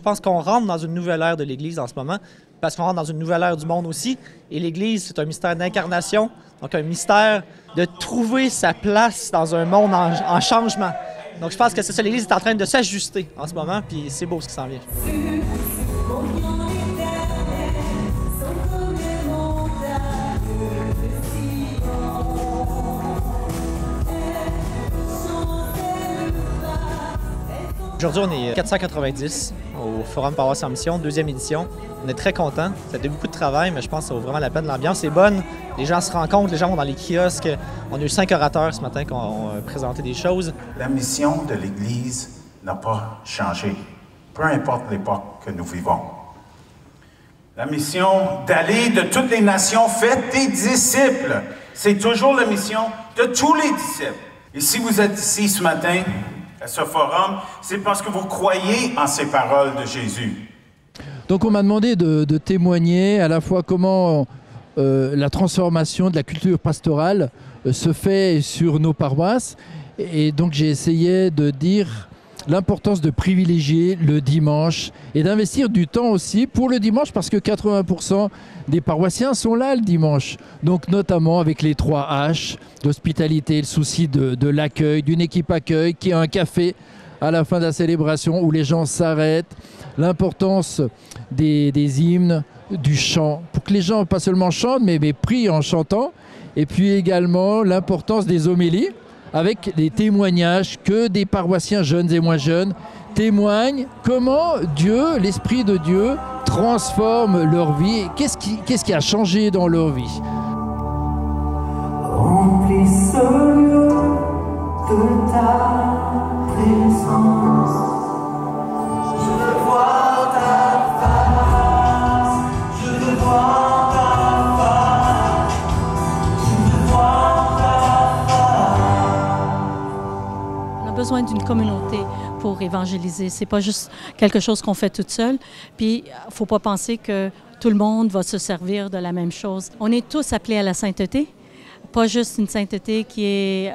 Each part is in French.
pense qu'on rentre dans une nouvelle ère de l'Église en ce moment, parce qu'on rentre dans une nouvelle ère du monde aussi. Et l'Église, c'est un mystère d'incarnation, donc un mystère de trouver sa place dans un monde en changement. Donc je pense que c'est ça, l'Église est en train de s'ajuster en ce moment, puis c'est beau ce qui s'en vient. Aujourd'hui, on est 490 au Forum Paroisse en Mission, 2e édition. On est très contents. Ça a été beaucoup de travail, mais je pense que ça vaut vraiment la peine. L'ambiance est bonne. Les gens se rencontrent, les gens vont dans les kiosques. On a eu 5 orateurs ce matin qui ont présenté des choses. La mission de l'Église n'a pas changé, peu importe l'époque que nous vivons. La mission d'aller de toutes les nations, faites des disciples. C'est toujours la mission de tous les disciples. Et si vous êtes ici ce matin, à ce forum, c'est parce que vous croyez en ces paroles de Jésus. Donc on m'a demandé de témoigner à la fois comment la transformation de la culture pastorale se fait sur nos paroisses. Et donc j'ai essayé de dire l'importance de privilégier le dimanche et d'investir du temps aussi pour le dimanche parce que 80% des paroissiens sont là le dimanche. Donc notamment avec les 3 H, l'hospitalité, le souci de l'accueil, d'une équipe accueil qui a un café à la fin de la célébration où les gens s'arrêtent, l'importance des hymnes, du chant, pour que les gens pas seulement chantent mais prient en chantant, et puis également l'importance des homélies, avec les témoignages que des paroissiens jeunes et moins jeunes témoignent comment Dieu, l'Esprit de Dieu, transforme leur vie. Qu'est-ce qui a changé dans leur vie? Remplisse ce lieu de ta présence. Je veux voir ta face. Je veux voir ta face. Je veux voir ta face. On a besoin d'une communauté pour évangéliser. C'est pas juste quelque chose qu'on fait toute seule. Puis, il ne faut pas penser que tout le monde va se servir de la même chose. On est tous appelés à la sainteté. Pas juste une sainteté qui est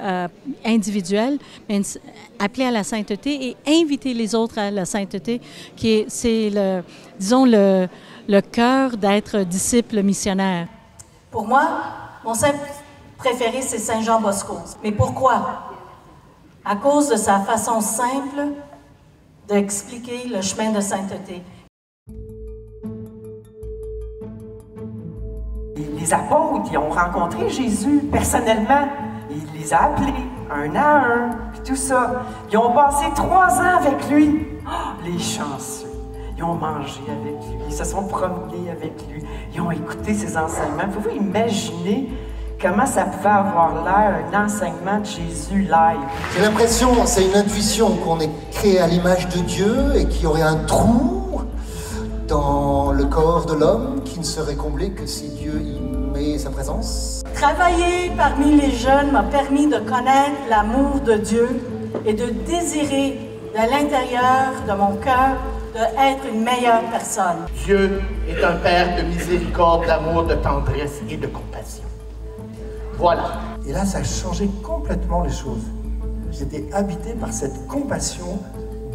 individuelle, mais appelée à la sainteté et inviter les autres à la sainteté, c'est le cœur d'être disciple missionnaire. Pour moi, mon saint préféré, c'est Saint Jean Bosco. Mais pourquoi? À cause de sa façon simple d'expliquer le chemin de sainteté. Les apôtres, ils ont rencontré Jésus personnellement. Il les a appelés, un à un, puis tout ça. Ils ont passé 3 ans avec lui. Oh, les chanceux. Ils ont mangé avec lui, ils se sont promenés avec lui, ils ont écouté ses enseignements. Pouvez-vous imaginer comment ça pouvait avoir l'air, un enseignement de Jésus live? J'ai l'impression, c'est une intuition, qu'on est créé à l'image de Dieu et qu'il y aurait un trou dans le corps de l'homme qui ne serait comblé que si Dieu y met sa présence. Travailler parmi les jeunes m'a permis de connaître l'amour de Dieu et de désirer de l'intérieur de mon cœur d'être une meilleure personne. Dieu est un Père de miséricorde, d'amour, de tendresse et de compassion. Voilà. Et là, ça a changé complètement les choses. J'étais habité par cette compassion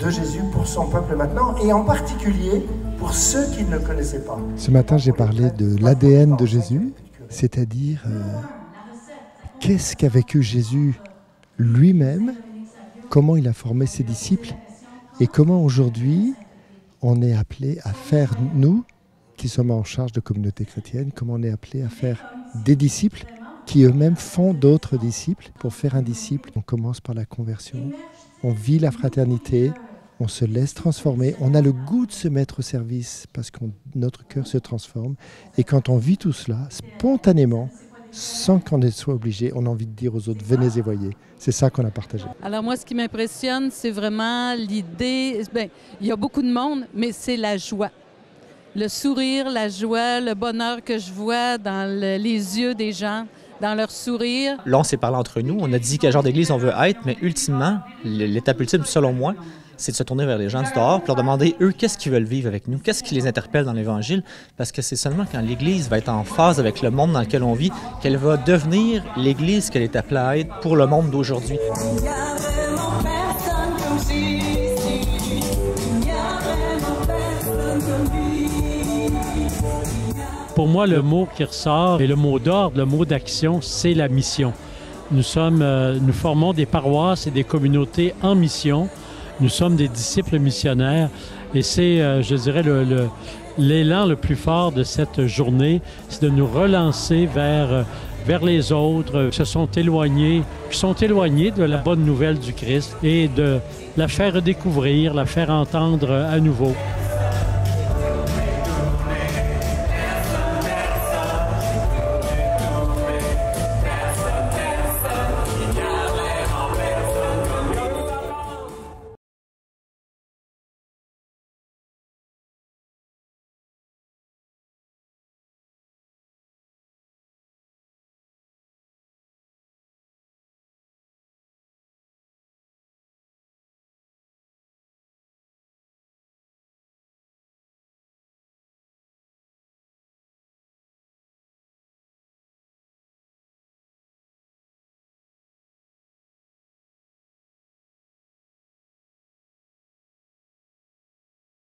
de Jésus pour son peuple maintenant, et en particulier pour ceux qui ne le connaissaient pas. Ce matin, j'ai parlé de l'ADN de Jésus, c'est-à-dire qu'est-ce qu'a vécu Jésus lui-même, comment il a formé ses disciples, et comment aujourd'hui on est appelé à faire, nous, qui sommes en charge de communauté chrétienne, comment on est appelé à faire des disciples qui eux-mêmes font d'autres disciples. Pour faire un disciple, on commence par la conversion, on vit la fraternité, on se laisse transformer, on a le goût de se mettre au service parce que notre cœur se transforme. Et quand on vit tout cela, spontanément, sans qu'on soit obligé, on a envie de dire aux autres, venez et voyez. C'est ça qu'on a partagé. Alors moi, ce qui m'impressionne, c'est vraiment l'idée, il y a beaucoup de monde, mais c'est la joie. Le sourire, la joie, le bonheur que je vois dans les yeux des gens, dans leur sourire. Là, on s'est parlé entre nous, on a dit quel genre d'église on veut être, mais ultimement, l'étape ultime, selon moi, c'est de se tourner vers les gens du dehors, pour leur demander, eux, qu'est-ce qu'ils veulent vivre avec nous, qu'est-ce qui les interpelle dans l'Évangile, parce que c'est seulement quand l'Église va être en phase avec le monde dans lequel on vit qu'elle va devenir l'Église qu'elle est appelée à être pour le monde d'aujourd'hui. Pour moi, le mot qui ressort et le mot d'ordre, le mot d'action, c'est la mission. Nous formons des paroisses et des communautés en mission. Nous sommes des disciples missionnaires et c'est, je dirais, l'élan le plus fort de cette journée, c'est de nous relancer vers les autres qui se sont éloignés, de la bonne nouvelle du Christ et de la faire redécouvrir, la faire entendre à nouveau.